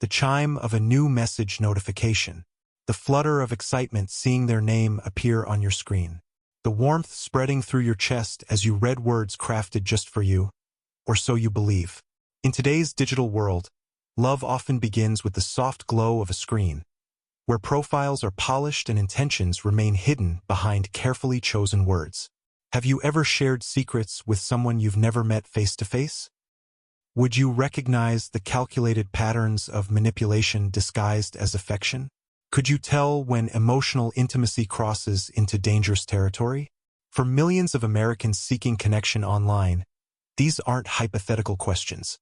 the chime of a new message notification, the flutter of excitement seeing their name appear on your screen, the warmth spreading through your chest as you read words crafted just for you, or so you believe. In today's digital world, love often begins with the soft glow of a screen, where profiles are polished and intentions remain hidden behind carefully chosen words. Have you ever shared secrets with someone you've never met face-to-face? Would you recognize the calculated patterns of manipulation disguised as affection? Could you tell when emotional intimacy crosses into dangerous territory? For millions of Americans seeking connection online, these aren't hypothetical questions.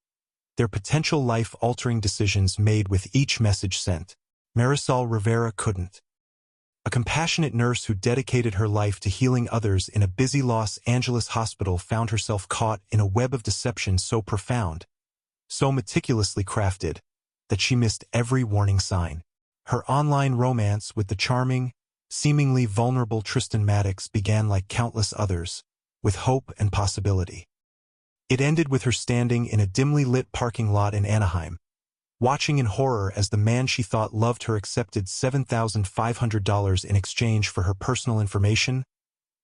They're potential life-altering decisions made with each message sent. Marisol Rivera couldn't. A compassionate nurse who dedicated her life to healing others in a busy Los Angeles hospital found herself caught in a web of deception so profound, so meticulously crafted, that she missed every warning sign. Her online romance with the charming, seemingly vulnerable Tristan Maddox began like countless others, with hope and possibility. It ended with her standing in a dimly lit parking lot in Anaheim, watching in horror as the man she thought loved her accepted $7,500 in exchange for her personal information,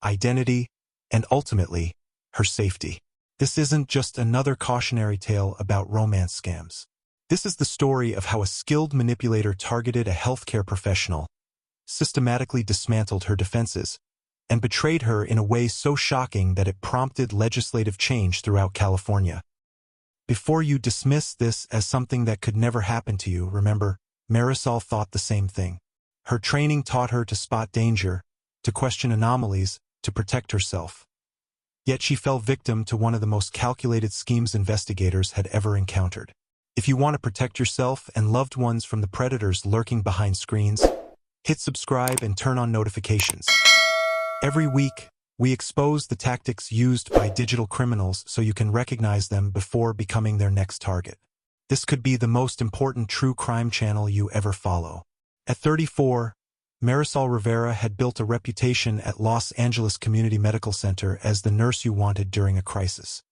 identity, and ultimately, her safety. This isn't just another cautionary tale about romance scams. This is the story of how a skilled manipulator targeted a healthcare professional, systematically dismantled her defenses, and betrayed her in a way so shocking that it prompted legislative change throughout California. Before you dismiss this as something that could never happen to you, remember, Marisol thought the same thing. Her training taught her to spot danger, to question anomalies, to protect herself. Yet she fell victim to one of the most calculated schemes investigators had ever encountered. If you want to protect yourself and loved ones from the predators lurking behind screens, hit subscribe and turn on notifications. Every week, we expose the tactics used by digital criminals so you can recognize them before becoming their next target. This could be the most important true crime channel you ever follow. At 34, Marisol Rivera had built a reputation at Los Angeles Community Medical Center as the nurse you wanted during a crisis.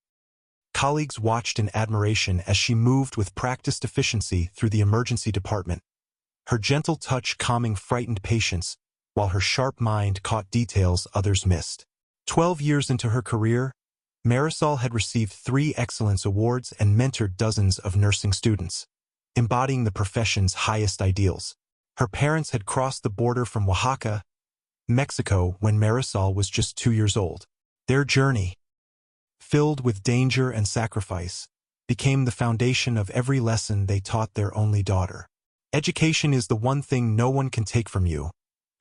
Colleagues watched in admiration as she moved with practiced efficiency through the emergency department, her gentle touch calming frightened patients, while her sharp mind caught details others missed. 12 years into her career, Marisol had received 3 Excellence Awards and mentored dozens of nursing students, embodying the profession's highest ideals. Her parents had crossed the border from Oaxaca, Mexico, when Marisol was just 2 years old. Their journey, filled with danger and sacrifice, became the foundation of every lesson they taught their only daughter. Education is the one thing no one can take from you,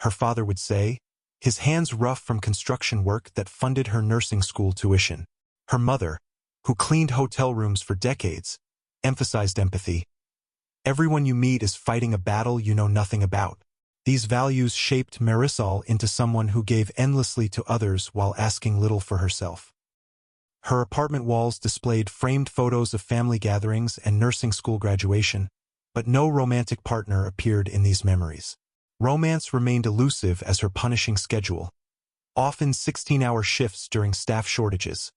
her father would say, his hands rough from construction work that funded her nursing school tuition. Her mother, who cleaned hotel rooms for decades, emphasized empathy. Everyone you meet is fighting a battle you know nothing about. These values shaped Marisol into someone who gave endlessly to others while asking little for herself. Her apartment walls displayed framed photos of family gatherings and nursing school graduation, but no romantic partner appeared in these memories. Romance remained elusive as her punishing schedule, often 16-hour shifts during staff shortages,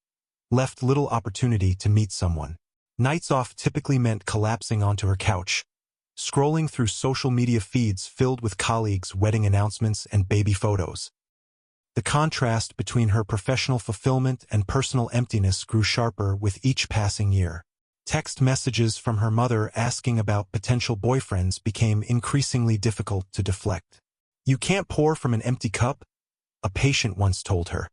left little opportunity to meet someone. Nights off typically meant collapsing onto her couch, scrolling through social media feeds filled with colleagues' wedding announcements and baby photos. The contrast between her professional fulfillment and personal emptiness grew sharper with each passing year. Text messages from her mother asking about potential boyfriends became increasingly difficult to deflect. "You can't pour from an empty cup," a patient once told her.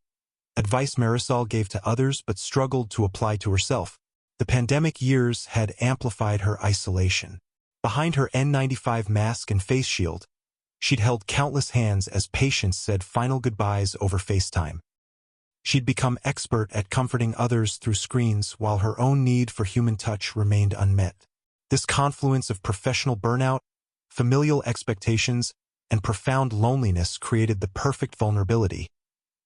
Advice Marisol gave to others but struggled to apply to herself. The pandemic years had amplified her isolation. Behind her N95 mask and face shield, she'd held countless hands as patients said final goodbyes over FaceTime. She'd become expert at comforting others through screens while her own need for human touch remained unmet. This confluence of professional burnout, familial expectations, and profound loneliness created the perfect vulnerability,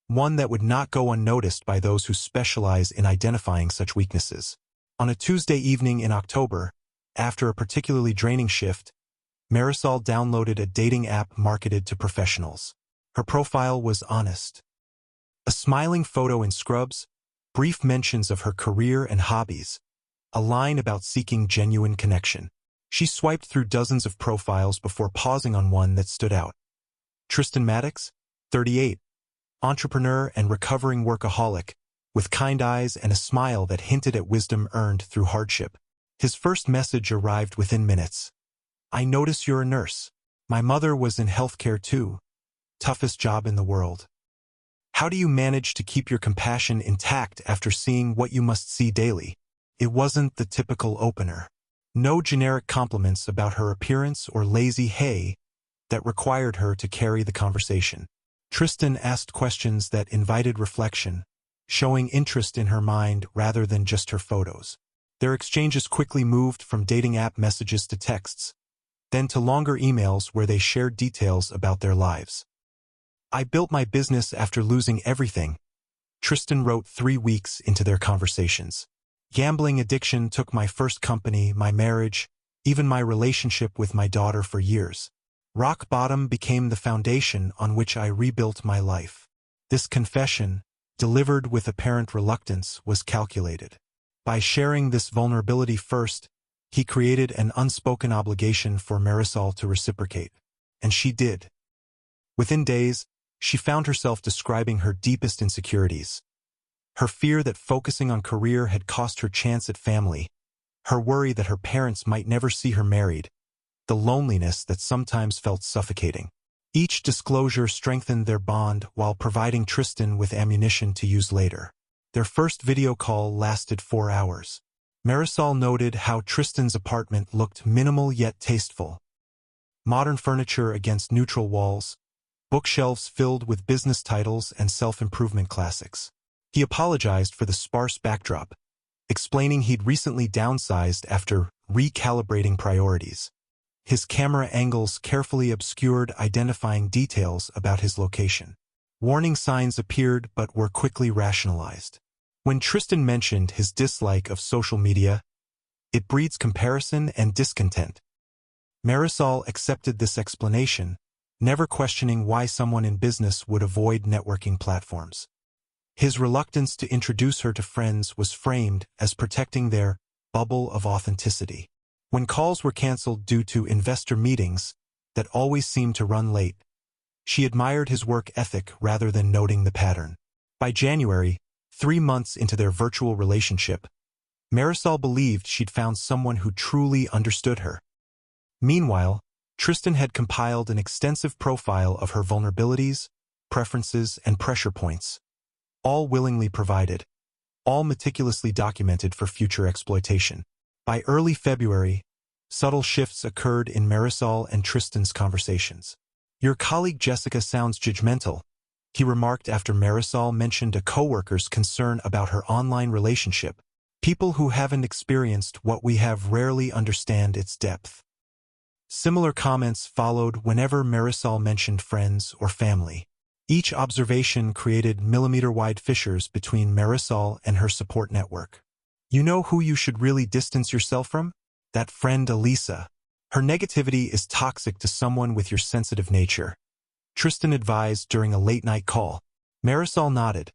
one that would not go unnoticed by those who specialize in identifying such weaknesses. On a Tuesday evening in October, after a particularly draining shift, Marisol downloaded a dating app marketed to professionals. Her profile was honest. A smiling photo in scrubs, brief mentions of her career and hobbies, a line about seeking genuine connection. She swiped through dozens of profiles before pausing on one that stood out. Tristan Maddox, 38, entrepreneur and recovering workaholic, with kind eyes and a smile that hinted at wisdom earned through hardship. His first message arrived within minutes. I notice you're a nurse. My mother was in healthcare too. Toughest job in the world. How do you manage to keep your compassion intact after seeing what you must see daily? It wasn't the typical opener. No generic compliments about her appearance or lazy hey that required her to carry the conversation. Tristan asked questions that invited reflection, showing interest in her mind rather than just her photos. Their exchanges quickly moved from dating app messages to texts, then to longer emails where they shared details about their lives. I built my business after losing everything, Tristan wrote 3 weeks into their conversations. Gambling addiction took my first company, my marriage, even my relationship with my daughter for years. Rock bottom became the foundation on which I rebuilt my life. This confession, delivered with apparent reluctance, was calculated. By sharing this vulnerability first, he created an unspoken obligation for Marisol to reciprocate. And she did. Within days, she found herself describing her deepest insecurities. Her fear that focusing on career had cost her chance at family, her worry that her parents might never see her married, the loneliness that sometimes felt suffocating. Each disclosure strengthened their bond while providing Tristan with ammunition to use later. Their first video call lasted 4 hours. Marisol noted how Tristan's apartment looked minimal yet tasteful. Modern furniture against neutral walls, bookshelves filled with business titles and self-improvement classics. He apologized for the sparse backdrop, explaining he'd recently downsized after recalibrating priorities. His camera angles carefully obscured identifying details about his location. Warning signs appeared but were quickly rationalized. When Tristan mentioned his dislike of social media, it breeds comparison and discontent. Marisol accepted this explanation, never questioning why someone in business would avoid networking platforms. His reluctance to introduce her to friends was framed as protecting their bubble of authenticity. When calls were canceled due to investor meetings that always seemed to run late, she admired his work ethic rather than noting the pattern. By January, 3 months into their virtual relationship, Marisol believed she'd found someone who truly understood her. Meanwhile, Tristan had compiled an extensive profile of her vulnerabilities, preferences, and pressure points, all willingly provided, all meticulously documented for future exploitation. By early February, subtle shifts occurred in Marisol and Tristan's conversations. Your colleague Jessica sounds judgmental, he remarked after Marisol mentioned a coworker's concern about her online relationship. People who haven't experienced what we have rarely understand its depth. Similar comments followed whenever Marisol mentioned friends or family. Each observation created millimeter-wide fissures between Marisol and her support network. You know who you should really distance yourself from? That friend Elisa. Her negativity is toxic to someone with your sensitive nature, Tristan advised during a late-night call. Marisol nodded,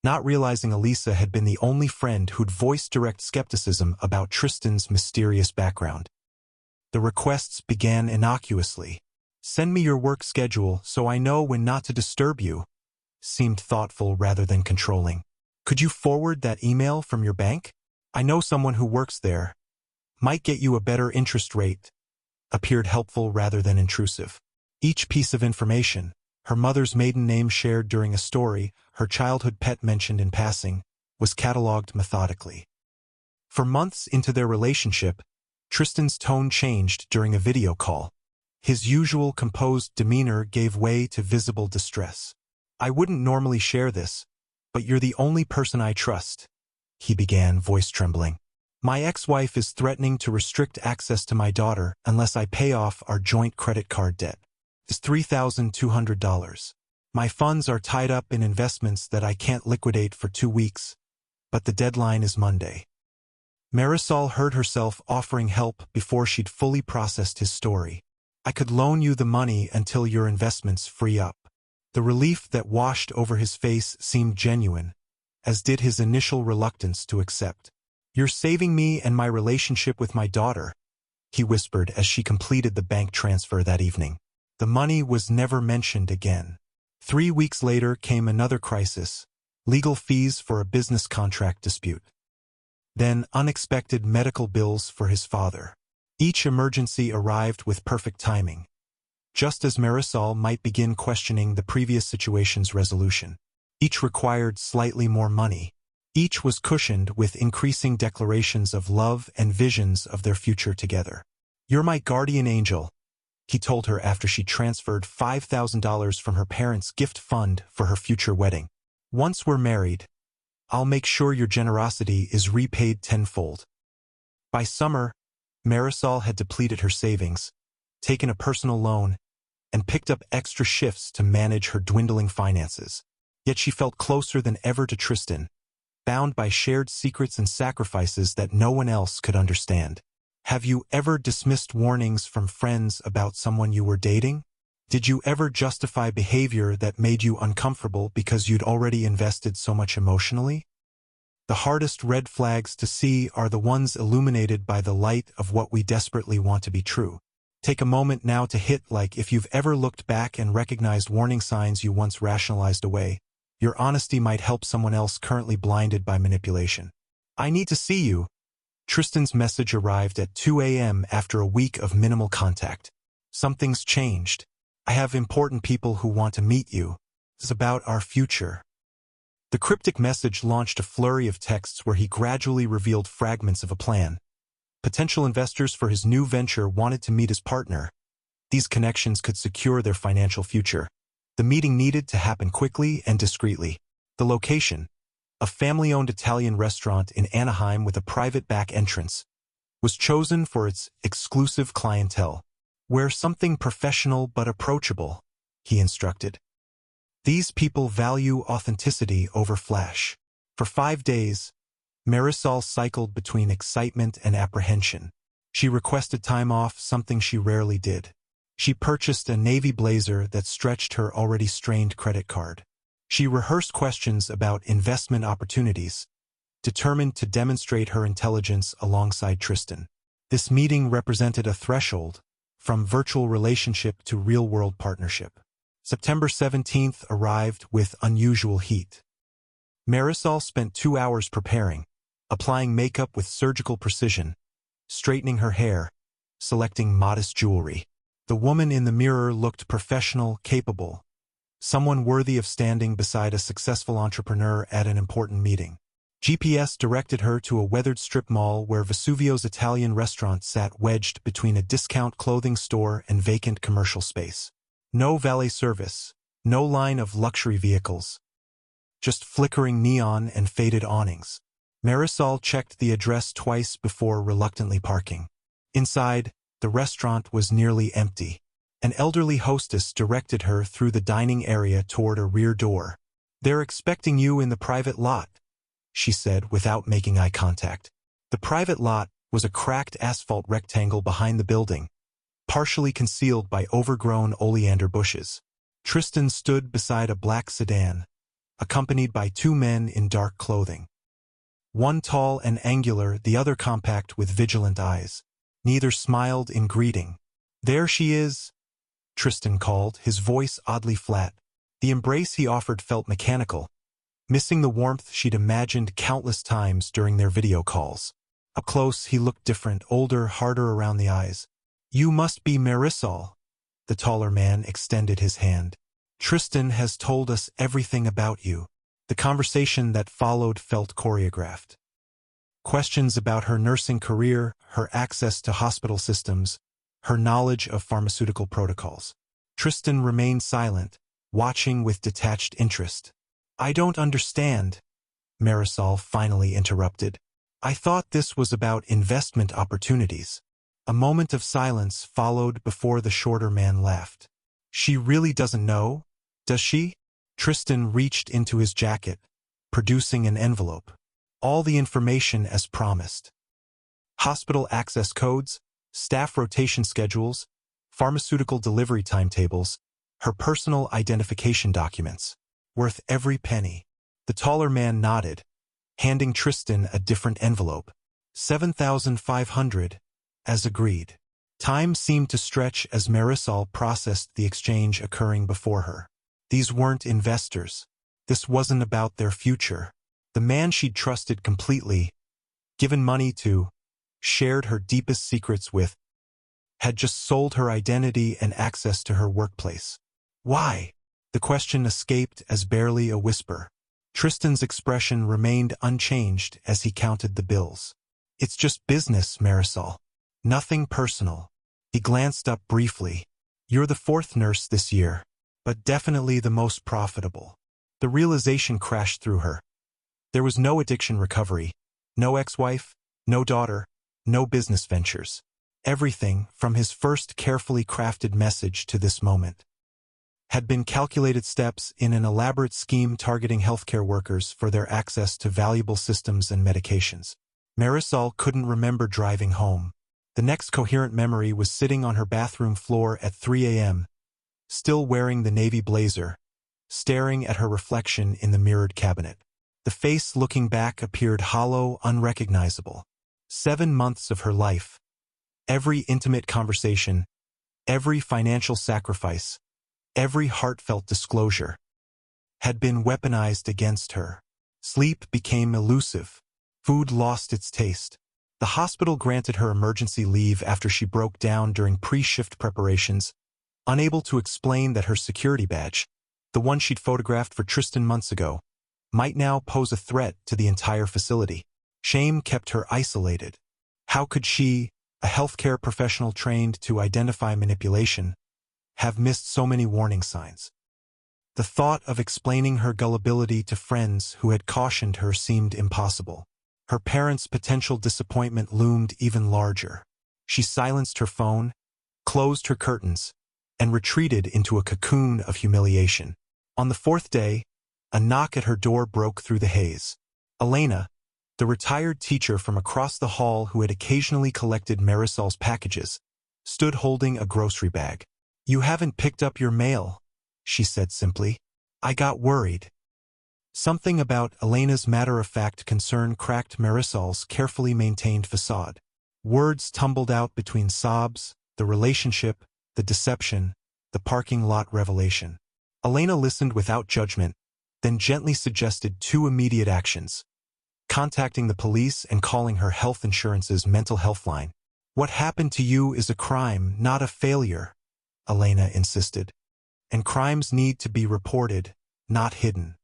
not realizing Elisa had been the only friend who'd voiced direct skepticism about Tristan's mysterious background. The requests began innocuously. Send me your work schedule so I know when not to disturb you, seemed thoughtful rather than controlling. Could you forward that email from your bank? I know someone who works there. Might get you a better interest rate. Appeared helpful rather than intrusive. Each piece of information, her mother's maiden name shared during a story, her childhood pet mentioned in passing, was cataloged methodically. For months into their relationship, Tristan's tone changed during a video call. His usual composed demeanor gave way to visible distress. I wouldn't normally share this, but you're the only person I trust, he began, voice trembling. My ex-wife is threatening to restrict access to my daughter unless I pay off our joint credit card debt. It's $3,200. My funds are tied up in investments that I can't liquidate for 2 weeks, but the deadline is Monday. Marisol heard herself offering help before she'd fully processed his story. I could loan you the money until your investments free up. The relief that washed over his face seemed genuine, as did his initial reluctance to accept. You're saving me and my relationship with my daughter, he whispered as she completed the bank transfer that evening. The money was never mentioned again. 3 weeks later came another crisis, legal fees for a business contract dispute. Then unexpected medical bills for his father. Each emergency arrived with perfect timing, just as Marisol might begin questioning the previous situation's resolution. Each required slightly more money. Each was cushioned with increasing declarations of love and visions of their future together. "You're my guardian angel," he told her after she transferred $5,000 from her parents' gift fund for her future wedding. "Once we're married, I'll make sure your generosity is repaid tenfold." By summer, Marisol had depleted her savings, taken a personal loan, and picked up extra shifts to manage her dwindling finances. Yet she felt closer than ever to Tristan, bound by shared secrets and sacrifices that no one else could understand. Have you ever dismissed warnings from friends about someone you were dating? Did you ever justify behavior that made you uncomfortable because you'd already invested so much emotionally? The hardest red flags to see are the ones illuminated by the light of what we desperately want to be true. Take a moment now to hit like if you've ever looked back and recognized warning signs you once rationalized away. Your honesty might help someone else currently blinded by manipulation. "I need to see you." Tristan's message arrived at 2 a.m. after a week of minimal contact. "Something's changed. I have important people who want to meet you. It's about our future." The cryptic message launched a flurry of texts where he gradually revealed fragments of a plan. Potential investors for his new venture wanted to meet his partner. These connections could secure their financial future. The meeting needed to happen quickly and discreetly. The location, a family-owned Italian restaurant in Anaheim with a private back entrance, was chosen for its exclusive clientele. "Wear something professional but approachable," he instructed. "These people value authenticity over flash." For 5 days, Marisol cycled between excitement and apprehension. She requested time off, something she rarely did. She purchased a navy blazer that stretched her already strained credit card. She rehearsed questions about investment opportunities, determined to demonstrate her intelligence alongside Tristan. This meeting represented a threshold, from virtual relationship to real-world partnership. September 17th arrived with unusual heat. Marisol spent 2 hours preparing, applying makeup with surgical precision, straightening her hair, selecting modest jewelry. The woman in the mirror looked professional, capable, someone worthy of standing beside a successful entrepreneur at an important meeting. GPS directed her to a weathered strip mall where Vesuvio's Italian restaurant sat wedged between a discount clothing store and vacant commercial space. No valet service, no line of luxury vehicles, just flickering neon and faded awnings. Marisol checked the address twice before reluctantly parking. Inside, the restaurant was nearly empty. An elderly hostess directed her through the dining area toward a rear door. "They're expecting you in the private lot," she said without making eye contact. The private lot was a cracked asphalt rectangle behind the building, partially concealed by overgrown oleander bushes. Tristan stood beside a black sedan, accompanied by 2 men in dark clothing. One tall and angular, the other compact with vigilant eyes. Neither smiled in greeting. "There she is," Tristan called, his voice oddly flat. The embrace he offered felt mechanical, missing the warmth she'd imagined countless times during their video calls. Up close, he looked different, older, harder around the eyes. "You must be Marisol." The taller man extended his hand. "Tristan has told us everything about you." The conversation that followed felt choreographed. Questions about her nursing career, her access to hospital systems, her knowledge of pharmaceutical protocols. Tristan remained silent, watching with detached interest. "I don't understand," Marisol finally interrupted. "I thought this was about investment opportunities." A moment of silence followed before the shorter man laughed. "She really doesn't know, does she?" Tristan reached into his jacket, producing an envelope. All the information as promised. Hospital access codes, staff rotation schedules, pharmaceutical delivery timetables, her personal identification documents. Worth every penny. The taller man nodded, handing Tristan a different envelope. 7,500, as agreed. Time seemed to stretch as Marisol processed the exchange occurring before her. These weren't investors. This wasn't about their future. The man she'd trusted completely, given money to, shared her deepest secrets with, had just sold her identity and access to her workplace. Why? The question escaped as barely a whisper. Tristan's expression remained unchanged as he counted the bills. It's just business, Marisol. Nothing personal. He glanced up briefly. You're the 4th nurse this year, but definitely the most profitable. The realization crashed through her. There was no addiction recovery, no ex-wife, no daughter, no business ventures. Everything, from his first carefully crafted message to this moment, had been calculated steps in an elaborate scheme targeting healthcare workers for their access to valuable systems and medications. Marisol couldn't remember driving home. The next coherent memory was sitting on her bathroom floor at 3 a.m., still wearing the navy blazer, staring at her reflection in the mirrored cabinet. The face looking back appeared hollow, unrecognizable. 7 months of her life, every intimate conversation, every financial sacrifice, every heartfelt disclosure, had been weaponized against her. Sleep became elusive. Food lost its taste. The hospital granted her emergency leave after she broke down during pre-shift preparations, unable to explain that her security badge, the one she'd photographed for Tristan months ago, might now pose a threat to the entire facility. Shame kept her isolated. How could she, a healthcare professional trained to identify manipulation, have missed so many warning signs? The thought of explaining her gullibility to friends who had cautioned her seemed impossible. Her parents' potential disappointment loomed even larger. She silenced her phone, closed her curtains, and retreated into a cocoon of humiliation. On the 4th day, a knock at her door broke through the haze. Elena, the retired teacher from across the hall who had occasionally collected Marisol's packages, stood holding a grocery bag. "You haven't picked up your mail," she said simply. "I got worried." Something about Elena's matter-of-fact concern cracked Marisol's carefully maintained facade. Words tumbled out between sobs, the relationship, the deception, the parking lot revelation. Elena listened without judgment, then gently suggested 2 immediate actions: contacting the police and calling her health insurance's mental health line. "What happened to you is a crime, not a failure," Elena insisted. "And crimes need to be reported, not hidden."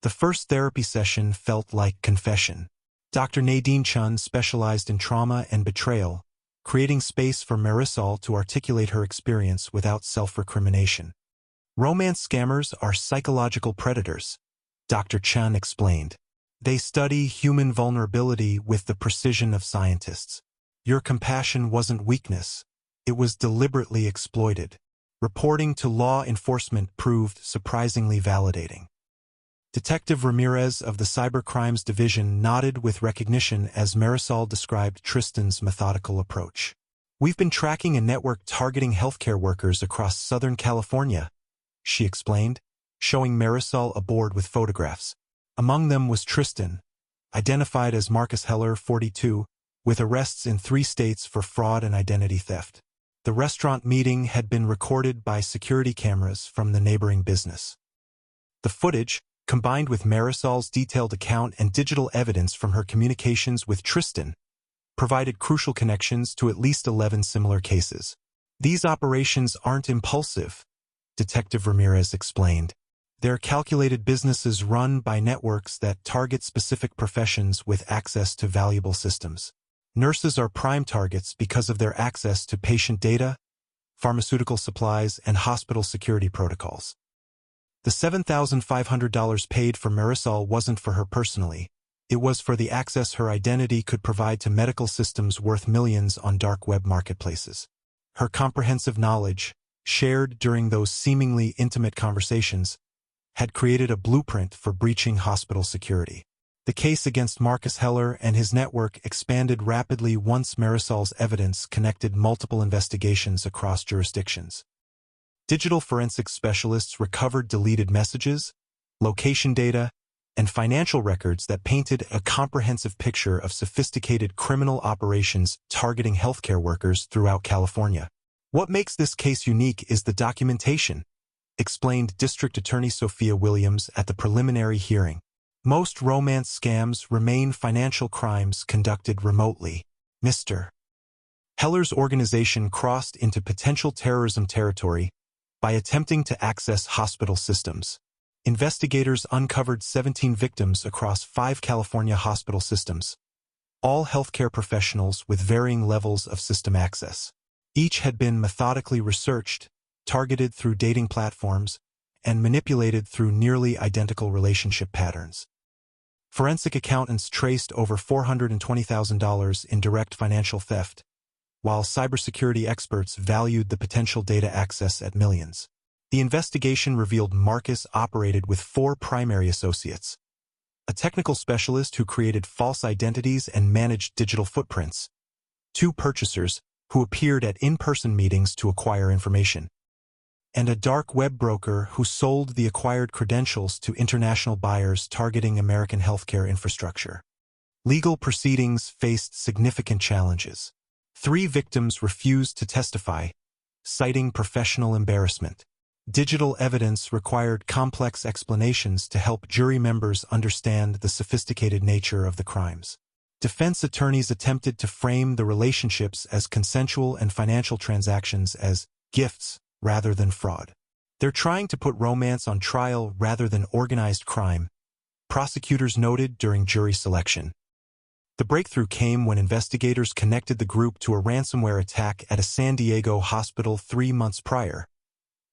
The first therapy session felt like confession. Dr. Nadine Chun specialized in trauma and betrayal, creating space for Marisol to articulate her experience without self-recrimination. "Romance scammers are psychological predators," Dr. Chun explained. "They study human vulnerability with the precision of scientists. Your compassion wasn't weakness. It was deliberately exploited. Reporting to law enforcement proved surprisingly validating." Detective Ramirez of the Cybercrimes Division nodded with recognition as Marisol described Tristan's methodical approach. "We've been tracking a network targeting healthcare workers across Southern California," she explained, showing Marisol a board with photographs. Among them was Tristan, identified as Marcus Heller, 42, with arrests in 3 states for fraud and identity theft. The restaurant meeting had been recorded by security cameras from the neighboring business. The footage, combined with Marisol's detailed account and digital evidence from her communications with Tristan, provided crucial connections to at least 11 similar cases. "These operations aren't impulsive," Detective Ramirez explained. "They're calculated businesses run by networks that target specific professions with access to valuable systems. Nurses are prime targets because of their access to patient data, pharmaceutical supplies, and hospital security protocols." The $7,500 paid for Marisol wasn't for her personally. It was for the access her identity could provide to medical systems worth millions on dark web marketplaces. Her comprehensive knowledge, shared during those seemingly intimate conversations, had created a blueprint for breaching hospital security. The case against Marcus Heller and his network expanded rapidly once Marisol's evidence connected multiple investigations across jurisdictions. Digital forensics specialists recovered deleted messages, location data, and financial records that painted a comprehensive picture of sophisticated criminal operations targeting healthcare workers throughout California. What makes this case unique is the documentation, explained District Attorney Sophia Williams at the preliminary hearing. Most romance scams remain financial crimes conducted remotely. Mr. Heller's organization crossed into potential terrorism territory by attempting to access hospital systems. Investigators uncovered 17 victims across 5 California hospital systems, all healthcare professionals with varying levels of system access. Each had been methodically researched, targeted through dating platforms, and manipulated through nearly identical relationship patterns. Forensic accountants traced over $420,000 in direct financial theft, while cybersecurity experts valued the potential data access at millions. The investigation revealed Marcus operated with 4 primary associates: a technical specialist who created false identities and managed digital footprints, 2 purchasers who appeared at in-person meetings to acquire information, and a dark web broker who sold the acquired credentials to international buyers targeting American healthcare infrastructure. Legal proceedings faced significant challenges. 3 victims refused to testify, citing professional embarrassment. Digital evidence required complex explanations to help jury members understand the sophisticated nature of the crimes. Defense attorneys attempted to frame the relationships as consensual and financial transactions as gifts rather than fraud. They're trying to put romance on trial rather than organized crime, prosecutors noted during jury selection. The breakthrough came when investigators connected the group to a ransomware attack at a San Diego hospital 3 months prior,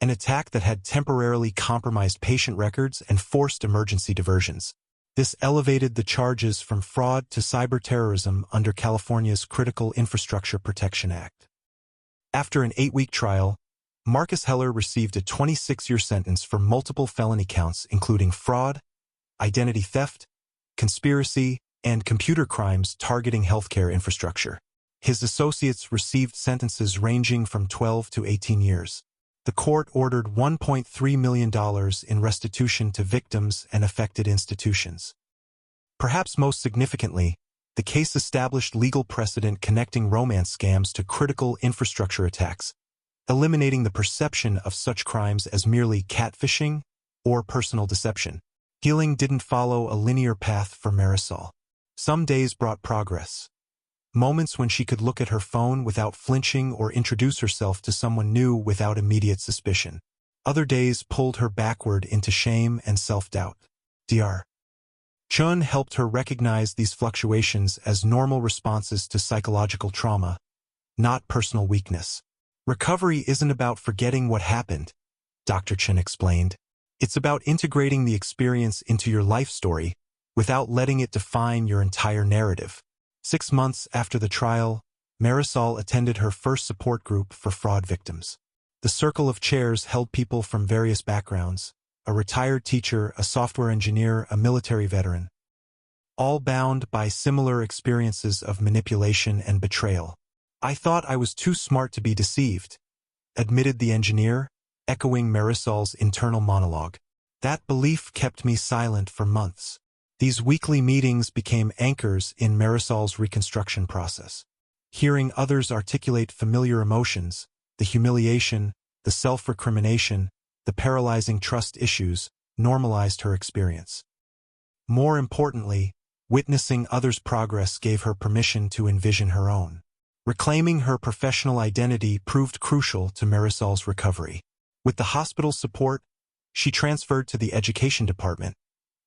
an attack that had temporarily compromised patient records and forced emergency diversions. This elevated the charges from fraud to cyber terrorism under California's Critical Infrastructure Protection Act. After an 8-week trial, Marcus Heller received a 26-year sentence for multiple felony counts including fraud, identity theft, conspiracy, and computer crimes targeting healthcare infrastructure. His associates received sentences ranging from 12 to 18 years. The court ordered $1.3 million in restitution to victims and affected institutions. Perhaps most significantly, the case established legal precedent connecting romance scams to critical infrastructure attacks, eliminating the perception of such crimes as merely catfishing or personal deception. Healing didn't follow a linear path for Marisol. Some days brought progress. Moments when she could look at her phone without flinching or introduce herself to someone new without immediate suspicion. Other days pulled her backward into shame and self-doubt. Dr. Chun helped her recognize these fluctuations as normal responses to psychological trauma, not personal weakness. Recovery isn't about forgetting what happened, Dr. Chun explained. It's about integrating the experience into your life story without letting it define your entire narrative. 6 months after the trial, Marisol attended her first support group for fraud victims. The circle of chairs held people from various backgrounds: a retired teacher, a software engineer, a military veteran, all bound by similar experiences of manipulation and betrayal. "I thought I was too smart to be deceived," admitted the engineer, echoing Marisol's internal monologue. "That belief kept me silent for months." These weekly meetings became anchors in Marisol's reconstruction process. Hearing others articulate familiar emotions, the humiliation, the self-recrimination, the paralyzing trust issues, normalized her experience. More importantly, witnessing others' progress gave her permission to envision her own. Reclaiming her professional identity proved crucial to Marisol's recovery. With the hospital's support, she transferred to the education department,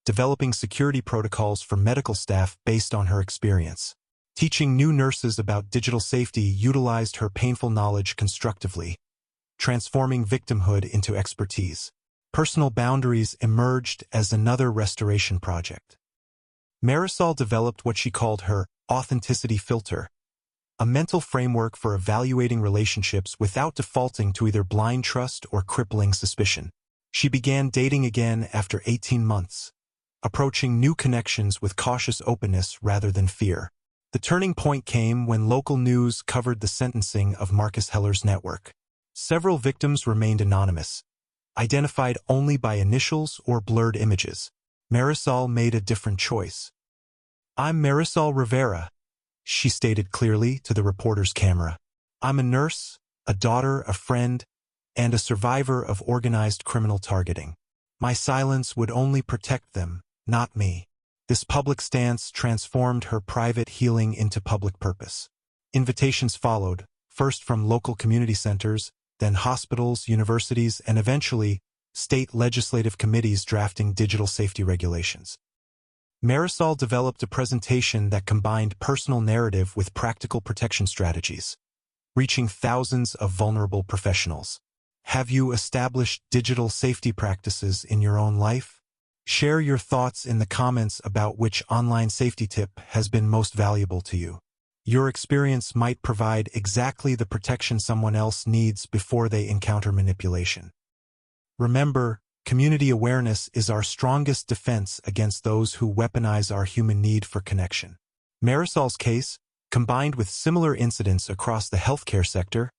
developing security protocols for medical staff based on her experience. Teaching new nurses about digital safety utilized her painful knowledge constructively, transforming victimhood into expertise. Personal boundaries emerged as another restoration project. Marisol developed what she called her authenticity filter, a mental framework for evaluating relationships without defaulting to either blind trust or crippling suspicion. She began dating again after 18 months, approaching new connections with cautious openness rather than fear. The turning point came when local news covered the sentencing of Marcus Heller's network. Several victims remained anonymous, identified only by initials or blurred images. Marisol made a different choice. "I'm Marisol Rivera," she stated clearly to the reporter's camera. "I'm a nurse, a daughter, a friend, and a survivor of organized criminal targeting. My silence would only protect them, not me." This public stance transformed her private healing into public purpose. Invitations followed, first from local community centers, then hospitals, universities, and eventually, state legislative committees drafting digital safety regulations. Marisol developed a presentation that combined personal narrative with practical protection strategies, reaching thousands of vulnerable professionals. Have you established digital safety practices in your own life? Share your thoughts in the comments about which online safety tip has been most valuable to you. Your experience might provide exactly the protection someone else needs before they encounter manipulation. Remember, community awareness is our strongest defense against those who weaponize our human need for connection. Marisol's case, combined with similar incidents across the healthcare sector,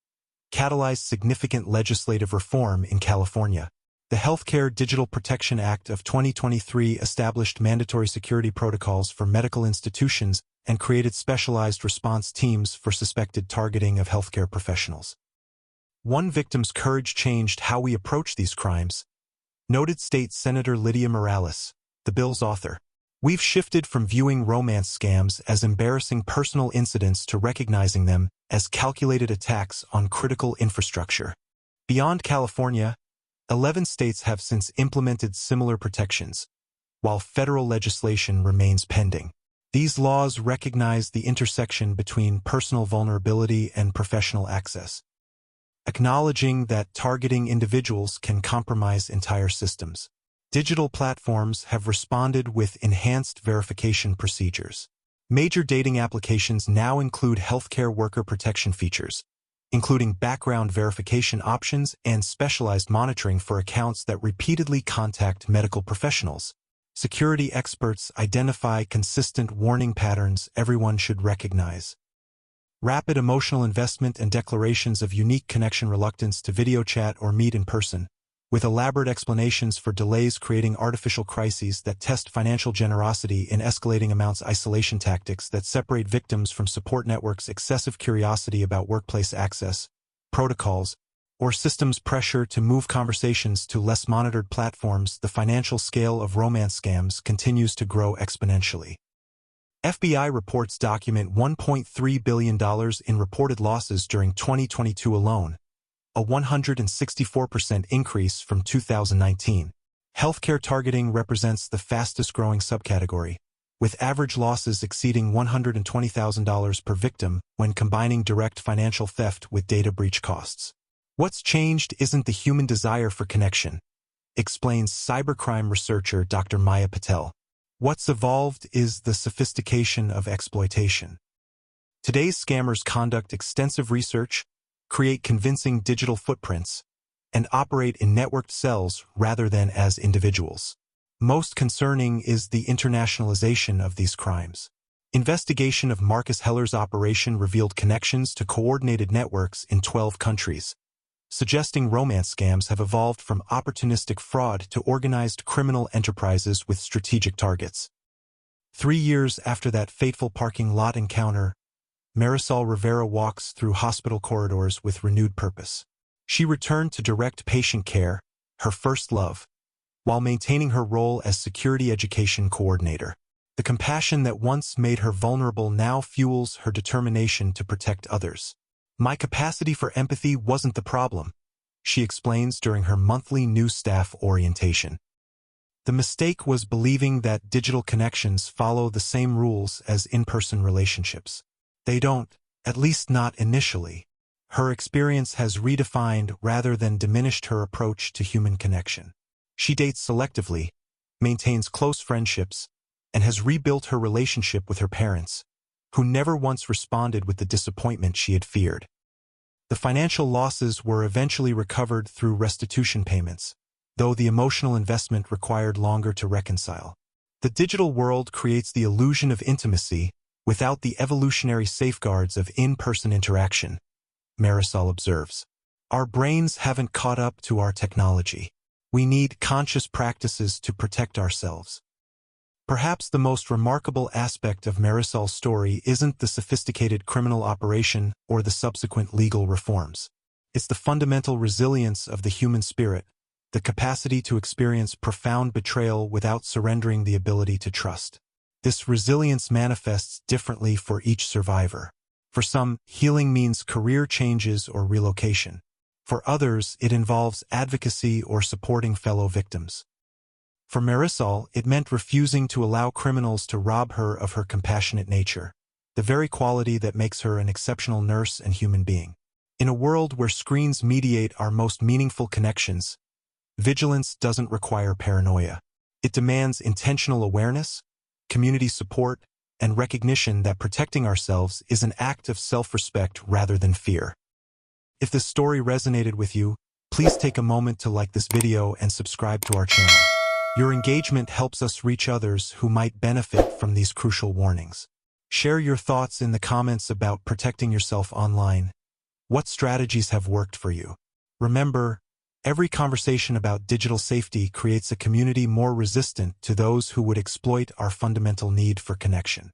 catalyzed significant legislative reform in California. The Healthcare Digital Protection Act of 2023 established mandatory security protocols for medical institutions and created specialized response teams for suspected targeting of healthcare professionals. One victim's courage changed how we approach these crimes, noted State Senator Lydia Morales, the bill's author. We've shifted from viewing romance scams as embarrassing personal incidents to recognizing them as calculated attacks on critical infrastructure. Beyond California, 11 states have since implemented similar protections, while federal legislation remains pending. These laws recognize the intersection between personal vulnerability and professional access, acknowledging that targeting individuals can compromise entire systems. Digital platforms have responded with enhanced verification procedures. Major dating applications now include healthcare worker protection features, including background verification options and specialized monitoring for accounts that repeatedly contact medical professionals. Security experts identify consistent warning patterns everyone should recognize. Rapid emotional investment and declarations of unique connection reluctance to video chat or meet in person, with elaborate explanations for delays creating artificial crises that test financial generosity in escalating amounts, isolation tactics that separate victims from support networks, excessive curiosity about workplace access, protocols, or systems pressure to move conversations to less monitored platforms. The financial scale of romance scams continues to grow exponentially. FBI reports document $1.3 billion in reported losses during 2022 alone, a 164% increase from 2019. Healthcare targeting represents the fastest-growing subcategory, with average losses exceeding $120,000 per victim when combining direct financial theft with data breach costs. What's changed isn't the human desire for connection, explains cybercrime researcher Dr. Maya Patel. What's evolved is the sophistication of exploitation. Today's scammers conduct extensive research, create convincing digital footprints, and operate in networked cells rather than as individuals. Most concerning is the internationalization of these crimes. Investigation of Marcus Heller's operation revealed connections to coordinated networks in 12 countries, suggesting romance scams have evolved from opportunistic fraud to organized criminal enterprises with strategic targets. 3 years after that fateful parking lot encounter, Marisol Rivera walks through hospital corridors with renewed purpose. She returned to direct patient care, her first love, while maintaining her role as security education coordinator. The compassion that once made her vulnerable now fuels her determination to protect others. My capacity for empathy wasn't the problem, she explains during her monthly new staff orientation. The mistake was believing that digital connections follow the same rules as in-person relationships. They don't, at least not initially. Her experience has redefined rather than diminished her approach to human connection. She dates selectively, maintains close friendships, and has rebuilt her relationship with her parents, who never once responded with the disappointment she had feared. The financial losses were eventually recovered through restitution payments, though the emotional investment required longer to reconcile. The digital world creates the illusion of intimacy without the evolutionary safeguards of in-person interaction, Marisol observes. Our brains haven't caught up to our technology. We need conscious practices to protect ourselves. Perhaps the most remarkable aspect of Marisol's story isn't the sophisticated criminal operation or the subsequent legal reforms. It's the fundamental resilience of the human spirit, the capacity to experience profound betrayal without surrendering the ability to trust. This resilience manifests differently for each survivor. For some, healing means career changes or relocation. For others, it involves advocacy or supporting fellow victims. For Marisol, it meant refusing to allow criminals to rob her of her compassionate nature, the very quality that makes her an exceptional nurse and human being. In a world where screens mediate our most meaningful connections, vigilance doesn't require paranoia. It demands intentional awareness, community support, and recognition that protecting ourselves is an act of self-respect rather than fear. If this story resonated with you, please take a moment to like this video and subscribe to our channel. Your engagement helps us reach others who might benefit from these crucial warnings. Share your thoughts in the comments about protecting yourself online. What strategies have worked for you? Remember, every conversation about digital safety creates a community more resistant to those who would exploit our fundamental need for connection.